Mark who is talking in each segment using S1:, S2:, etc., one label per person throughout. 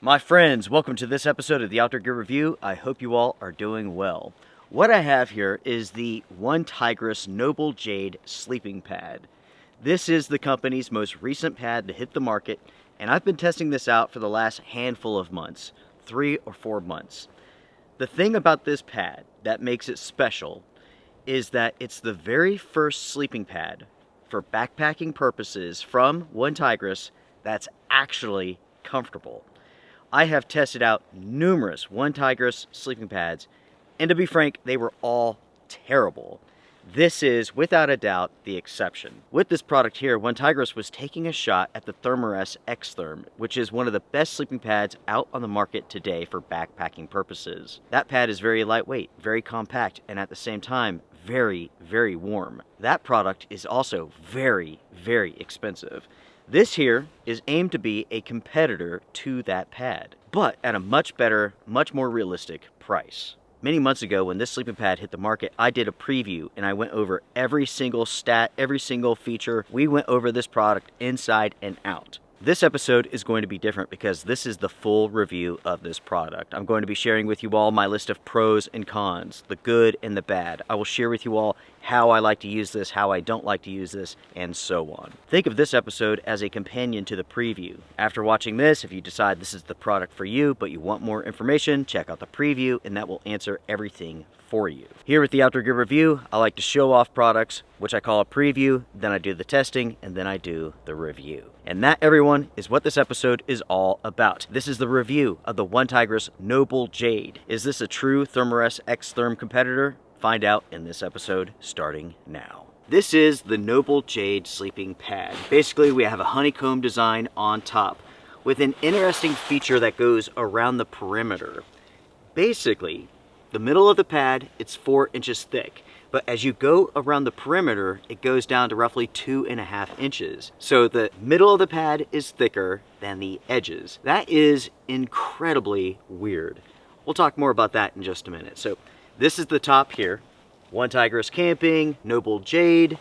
S1: My friends, welcome to this episode of the Outdoor Gear Review. I hope you all are doing well. What I have here is the OneTigris NobleJade sleeping pad. This is the company's most recent pad to hit the market, and I've been testing this out for the last handful of months, 3 or 4 months. The thing about this pad that makes it special is that it's the very first sleeping pad for backpacking purposes from OneTigris that's actually comfortable. I have tested out numerous OneTigris sleeping pads, and to be frank, they were all terrible. This is, without a doubt, the exception. With this product here, OneTigris was taking a shot at the Thermarest Xtherm, which is one of the best sleeping pads out on the market today for backpacking purposes. That pad is very lightweight, very compact, and at the same time, very, very warm. That product is also very, very expensive. This here is aimed to be a competitor to that pad, but at a much better, much more realistic price. Many months ago, when this sleeping pad hit the market, I did a preview and I went over every single stat, every single feature. We went over this product inside and out. This episode is going to be different because this is the full review of this product. I'm going to be sharing with you all my list of pros and cons, the good and the bad. I will share with you all how I like to use this, how I don't like to use this, and so on. Think of this episode as a companion to the preview. After watching this, if you decide this is the product for you, but you want more information, check out the preview, and that will answer everything for you. Here at the Outdoor Gear Review, I like to show off products, which I call a preview, then I do the testing, and then I do the review. And that, everyone, is what this episode is all about. This is the review of the OneTigris NobleJade. Is this a true Thermarest Xtherm competitor? Find out in this episode, starting now. This is the NobleJade sleeping pad. Basically, we have a honeycomb design on top with an interesting feature that goes around the perimeter. Basically, the middle of the pad, it's 4 inches thick, but as you go around the perimeter, it goes down to roughly 2.5 inches. So the middle of the pad is thicker than the edges. That is incredibly weird. We'll talk more about that in just a minute. So this is the top here, OneTigris Camping, NobleJade.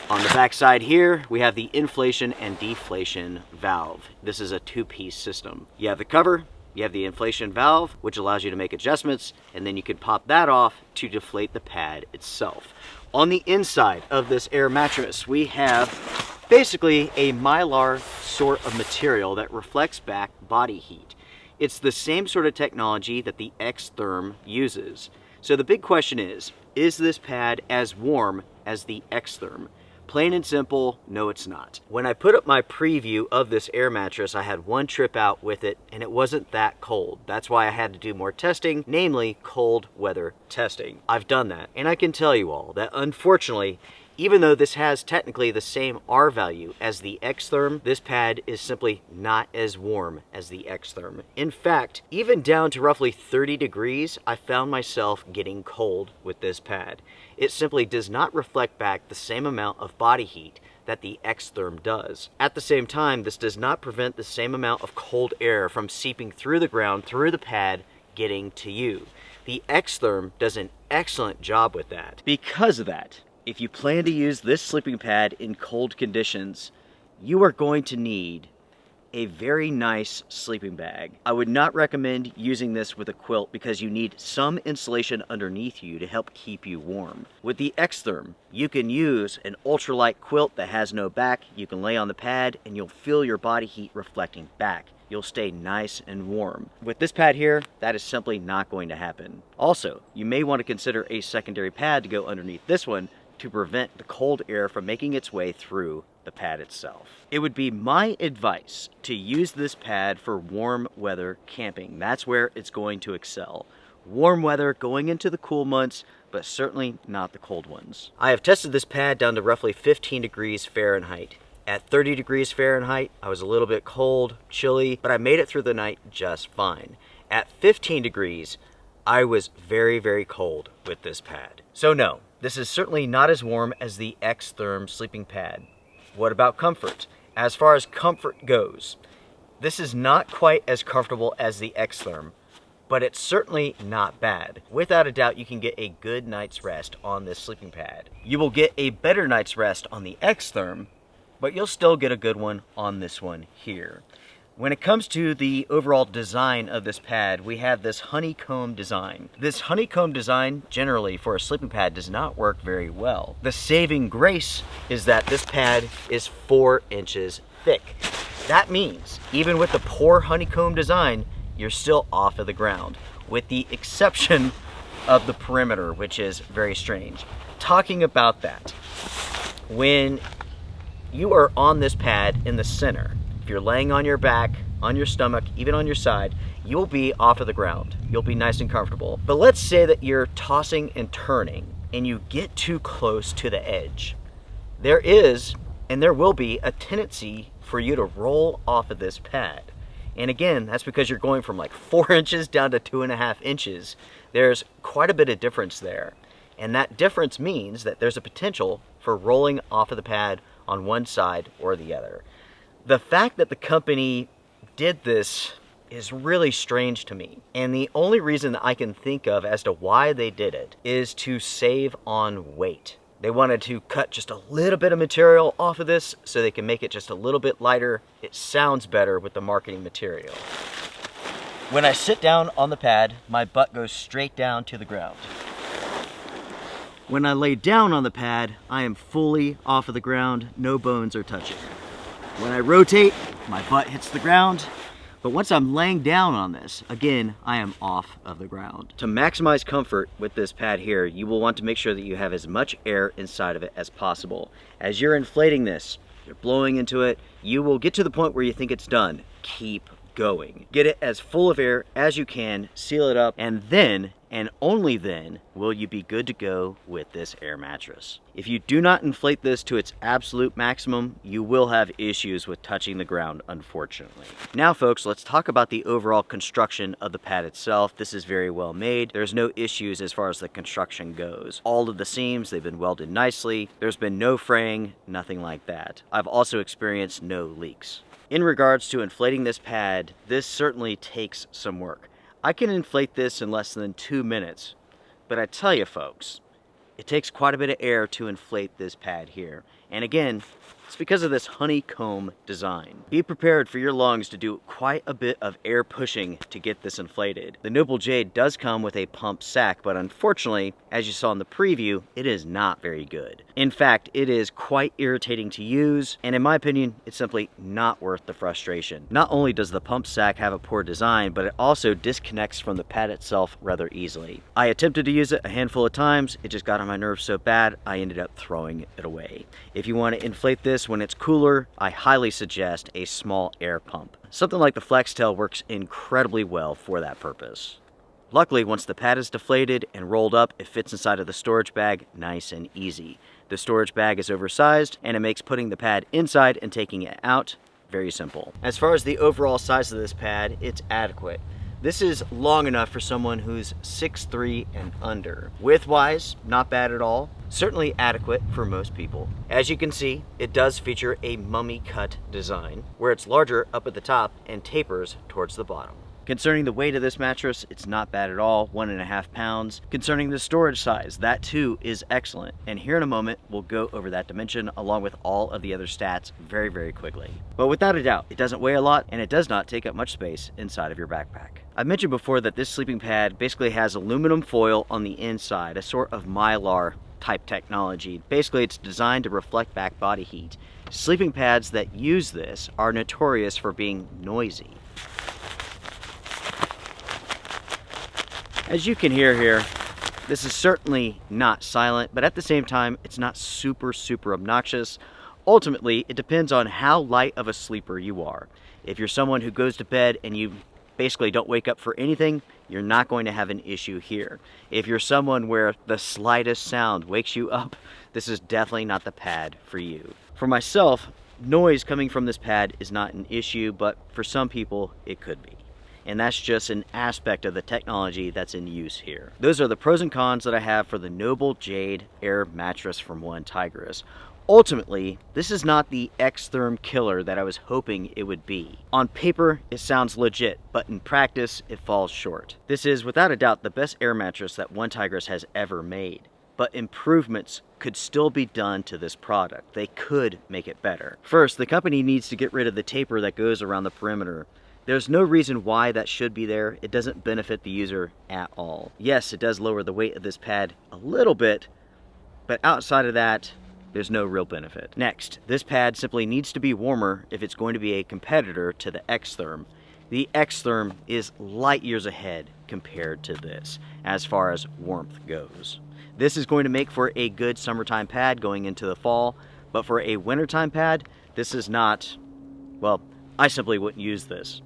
S1: On the back side here, we have the inflation and deflation valve. This is a 2-piece system. You have the cover, you have the inflation valve, which allows you to make adjustments, and then you can pop that off to deflate the pad itself. On the inside of this air mattress, we have basically a mylar sort of material that reflects back body heat. It's the same sort of technology that the Xtherm uses. So the big question is this pad as warm as the Xtherm? Plain and simple, no it's not. When I put up my preview of this air mattress, I had one trip out with it and it wasn't that cold. That's why I had to do more testing, namely cold weather testing. I've done that, and I can tell you all that unfortunately, even though this has technically the same R value as the Xtherm, this pad is simply not as warm as the Xtherm. In fact, even down to roughly 30 degrees, I found myself getting cold with this pad. It simply does not reflect back the same amount of body heat that the Xtherm does. At the same time, this does not prevent the same amount of cold air from seeping through the ground, through the pad, getting to you. The Xtherm does an excellent job with that. Because of that, if you plan to use this sleeping pad in cold conditions, you are going to need a very nice sleeping bag. I would not recommend using this with a quilt because you need some insulation underneath you to help keep you warm. With the Xtherm, you can use an ultralight quilt that has no back. You can lay on the pad and you'll feel your body heat reflecting back. You'll stay nice and warm. With this pad here, that is simply not going to happen. Also, you may want to consider a secondary pad to go underneath this one to prevent the cold air from making its way through the pad itself. It would be my advice to use this pad for warm weather camping. That's where it's going to excel. Warm weather going into the cool months, but certainly not the cold ones. I have tested this pad down to roughly 15 degrees Fahrenheit. At 30 degrees Fahrenheit, I was a little bit cold, chilly, but I made it through the night just fine. At 15 degrees, I was very, very cold with this pad. So no, this is certainly not as warm as the Xtherm sleeping pad. What about comfort? As far as comfort goes, this is not quite as comfortable as the Xtherm, but it's certainly not bad. Without a doubt, you can get a good night's rest on this sleeping pad. You will get a better night's rest on the Xtherm, but you'll still get a good one on this one here. When it comes to the overall design of this pad, we have this honeycomb design. This honeycomb design, generally for a sleeping pad, does not work very well. The saving grace is that this pad is 4 inches thick. That means, even with the poor honeycomb design, you're still off of the ground, with the exception of the perimeter, which is very strange. Talking about that, when you are on this pad in the center, if you're laying on your back, on your stomach, even on your side, you'll be off of the ground. You'll be nice and comfortable. But let's say that you're tossing and turning and you get too close to the edge. There is, and there will be, a tendency for you to roll off of this pad. And again, that's because you're going from like 4 inches down to 2.5 inches. There's quite a bit of difference there. And that difference means that there's a potential for rolling off of the pad on one side or the other. The fact that the company did this is really strange to me. And the only reason that I can think of as to why they did it is to save on weight. They wanted to cut just a little bit of material off of this so they can make it just a little bit lighter. It sounds better with the marketing material. When I sit down on the pad, my butt goes straight down to the ground. When I lay down on the pad, I am fully off of the ground, no bones are touching. When I rotate, my butt hits the ground, but once I'm laying down on this, again, I am off of the ground. To maximize comfort with this pad here, you will want to make sure that you have as much air inside of it as possible. As you're inflating this, you're blowing into it, you will get to the point where you think it's done. Keep going. Get it as full of air as you can, seal it up, and then, and only then, will you be good to go with this air mattress. If you do not inflate this to its absolute maximum, you will have issues with touching the ground, unfortunately. Now folks, let's talk about the overall construction of the pad itself. This is very well made. There's no issues as far as the construction goes. All of the seams, they've been welded nicely. There's been no fraying, nothing like that. I've also experienced no leaks. In regards to inflating this pad, this certainly takes some work. I can inflate this in less than 2 minutes, but I tell you folks, it takes quite a bit of air to inflate this pad here. And again, it's because of this honeycomb design. Be prepared for your lungs to do quite a bit of air pushing to get this inflated. The NobleJade does come with a pump sack, but unfortunately, as you saw in the preview, it is not very good. In fact, it is quite irritating to use, and in my opinion, it's simply not worth the frustration. Not only does the pump sack have a poor design, but it also disconnects from the pad itself rather easily. I attempted to use it a handful of times, it just got on my nerves so bad, I ended up throwing it away. If you want to inflate this when it's cooler, I highly suggest a small air pump. Something like the FlexTail works incredibly well for that purpose. Luckily, once the pad is deflated and rolled up, it fits inside of the storage bag nice and easy. The storage bag is oversized, and it makes putting the pad inside and taking it out very simple. As far as the overall size of this pad, it's adequate. This is long enough for someone who's 6'3" and under. Width-wise, not bad at all. Certainly adequate for most people. As you can see, it does feature a mummy cut design, where it's larger up at the top and tapers towards the bottom. Concerning the weight of this mattress, it's not bad at all, 1.5 pounds. Concerning the storage size, that too is excellent. And here in a moment, we'll go over that dimension along with all of the other stats very, very quickly. But without a doubt, it doesn't weigh a lot and it does not take up much space inside of your backpack. I mentioned before that this sleeping pad basically has aluminum foil on the inside, a sort of Mylar type technology. Basically, it's designed to reflect back body heat. Sleeping pads that use this are notorious for being noisy. As you can hear here, this is certainly not silent, but at the same time, it's not super obnoxious. Ultimately, it depends on how light of a sleeper you are. If you're someone who goes to bed and you basically don't wake up for anything, you're not going to have an issue here. If you're someone where the slightest sound wakes you up, this is definitely not the pad for you. For myself, noise coming from this pad is not an issue, but for some people, it could be. And that's just an aspect of the technology that's in use here. Those are the pros and cons that I have for the NobleJade Air mattress from OneTigris. Ultimately, this is not the Xtherm killer that I was hoping it would be. On paper, it sounds legit, but in practice, it falls short. This is without a doubt the best air mattress that OneTigris has ever made. but improvements could still be done to this product. They could make it better. First, the company needs to get rid of the taper that goes around the perimeter. There's no reason why that should be there. It doesn't benefit the user at all. Yes, it does lower the weight of this pad a little bit, but outside of that, there's no real benefit. Next, this pad simply needs to be warmer if it's going to be a competitor to the Xtherm. The Xtherm is light years ahead compared to this as far as warmth goes. This is going to make for a good summertime pad going into the fall, but for a wintertime pad, this is not, well, I simply wouldn't use this.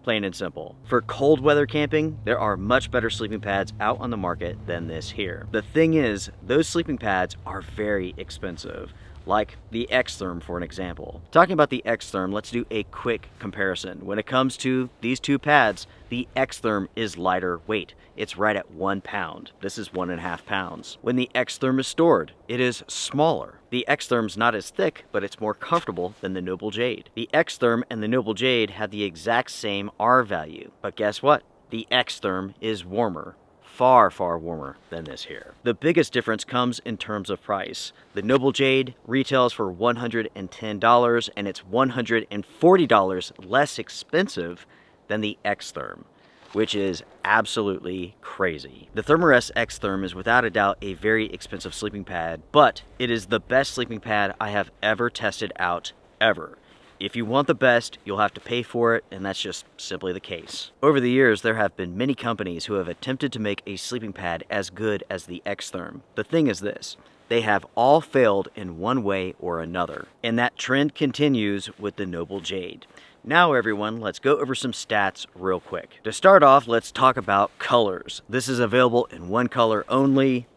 S1: Plain and simple. For cold weather camping, there are much better sleeping pads out on the market than this here. The thing is, those sleeping pads are very expensive, like the Xtherm for an example. Talking about the Xtherm, let's do a quick comparison. When it comes to these two pads, the Xtherm is lighter weight. It's right at 1 pound. This is 1.5 pounds. When the Xtherm is stored, it is smaller. The Xtherm's not as thick, but it's more comfortable than the NobleJade. The Xtherm and the NobleJade have the exact same R value, but guess what? The Xtherm is warmer. Far, far warmer than this here. The biggest difference comes in terms of price. The NobleJade retails for $110 and it's $140 less expensive than the Xtherm, which is absolutely crazy. The Thermarest Xtherm is without a doubt a very expensive sleeping pad, but it is the best sleeping pad I have ever tested out, ever. If you want the best, you'll have to pay for it, and that's just simply the case. Over the years, there have been many companies who have attempted to make a sleeping pad as good as the Xtherm. The thing is this, they have all failed in one way or another, and that trend continues with the NobleJade. Now everyone, let's go over some stats real quick. To start off, let's talk about colors. This is available in one color only,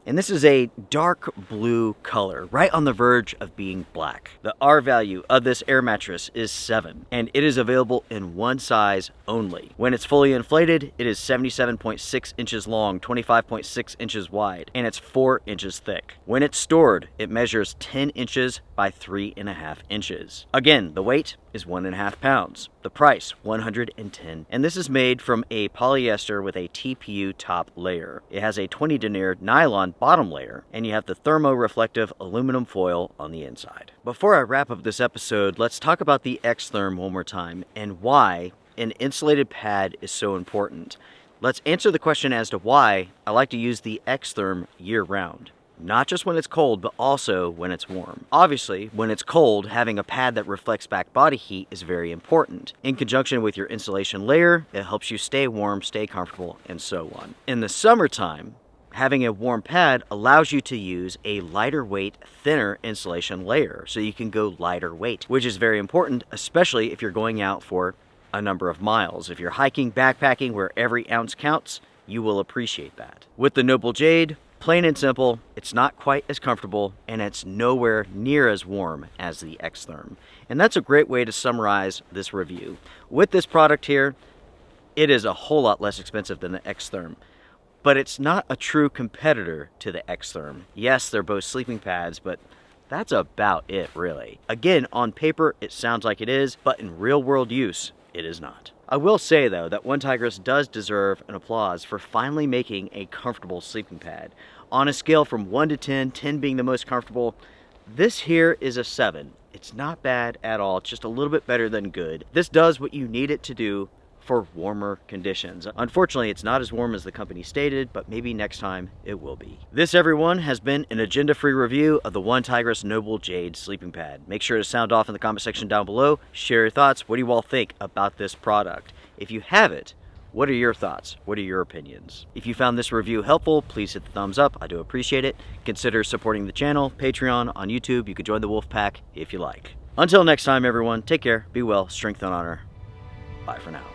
S1: and this is a dark blue color, right on the verge of being black. The R value of this air mattress is 7, and it is available in one size only. When it's fully inflated, it is 77.6 inches long, 25.6 inches wide, and it's 4 inches thick. When it's stored, it measures 10 inches by 3.5 inches. Again, the weight is 1.5 pounds. The price, $110. And this is made from a polyester with a TPU top layer. It has a 20 denier nylon bottom layer, and you have the thermo-reflective aluminum foil on the inside. Before I wrap up this episode, let's talk about the Xtherm one more time and why an insulated pad is so important. Let's answer the question as to why I like to use the Xtherm year-round. Not just when it's cold, but also when it's warm. Obviously, when it's cold, having a pad that reflects back body heat is very important. In conjunction with your insulation layer, it helps you stay warm, stay comfortable, and so on. In the summertime, having a warm pad allows you to use a lighter weight, thinner insulation layer, so you can go lighter weight, which is very important, especially if you're going out for a number of miles. If you're hiking, backpacking, where every ounce counts, you will appreciate that. With the NobleJade, plain and simple, it's not quite as comfortable, and it's nowhere near as warm as the Xtherm. And that's a great way to summarize this review. With this product here, it is a whole lot less expensive than the Xtherm, but it's not a true competitor to the Xtherm. Yes, they're both sleeping pads, but that's about it, really. Again, on paper, it sounds like it is, but in real-world use, it is not. I will say, though, that OneTigris does deserve an applause for finally making a comfortable sleeping pad. On a scale from 1 to 10, 10 being the most comfortable, this here is a 7. It's not bad at all. It's just a little bit better than good. This does what you need it to do for warmer conditions. Unfortunately, it's not as warm as the company stated, but maybe next time it will be. This, everyone, has been an agenda-free review of the OneTigris NobleJade sleeping pad. Make sure to sound off in the comment section down below. Share your thoughts. What do you all think about this product? If you have it, what are your thoughts? What are your opinions? If you found this review helpful, please hit the thumbs up. I do appreciate it. Consider supporting the channel, Patreon, on YouTube. You could join the Wolf Pack if you like. Until next time, everyone, take care, be well, strength and honor. Bye for now.